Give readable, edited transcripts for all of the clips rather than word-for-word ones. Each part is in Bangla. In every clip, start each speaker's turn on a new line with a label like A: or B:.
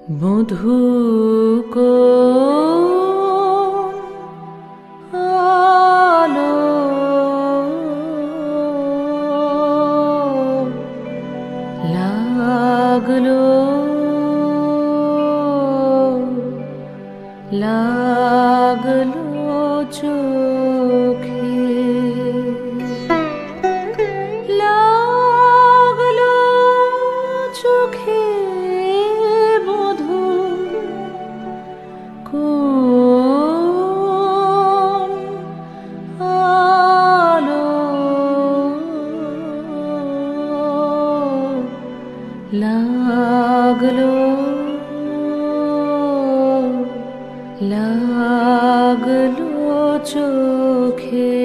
A: মধু আলো লাগলো লাগলো চোখে লাগলো চোখে মধু কোন আলো লাগলো লাগলো চোখে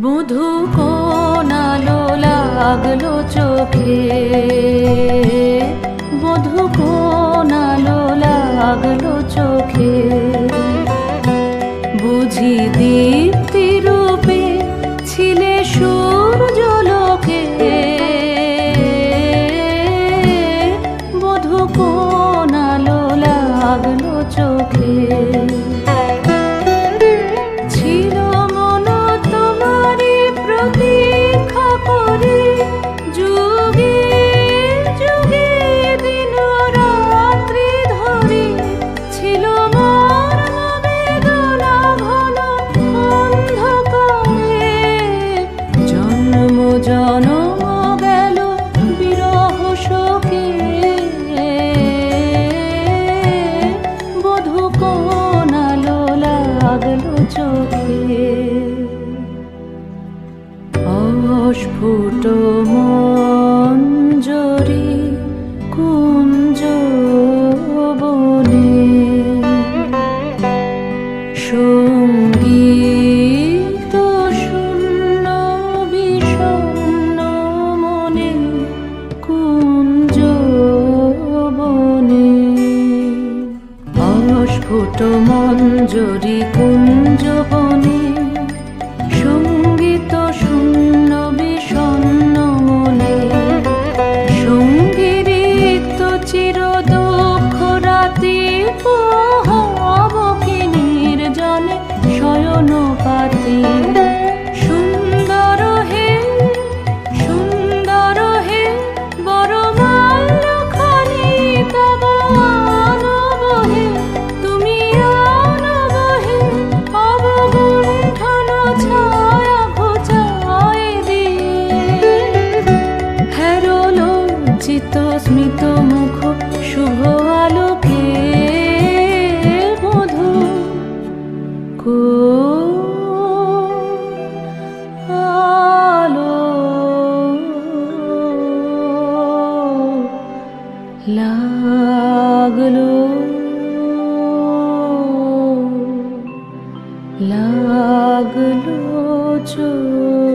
A: মধু কোন আলো লাগলো চোখে মধু কোন আলো লাগলো চোখে বুঝি দীপ্তি রূপে ছিলে সূর্যলোকে মধু কোন আলো লাগলো চোখে ছিল মন তোমারি প্রতীক্ষা করে যুগে যুগে দিন রাত্রি ধরে ছিল মোর বেদনা ঘন অন্ধকারে জন্ম জনম গেল বিরহ শোকে বধূ কোন আলো লাগলো চোখে অস্ফুট মঞ্জরি কুঞ্জ বনে সঙ্গীত শূন্য বিষণ্ণ মনে কুঞ্জ বনে অস্ফুট মঞ্জরি কুঞ্জ বনে সঙ্গীত শূন্য বিষণ্ণ মনে সঙ্গীত চির দুঃখ রাতি পোহাবকি নির্জনে শয়ন পাতি সুন্দর হে বড় মাল্যখানি তব আনব হে তুমি আনব হে অবগুণ্ঠন ছায়া ঘোচায় দিয়ে হেরল চিত স্মিত মুখ শুভ আলোকে মধু আলো লাগলো লাগলো চোখে।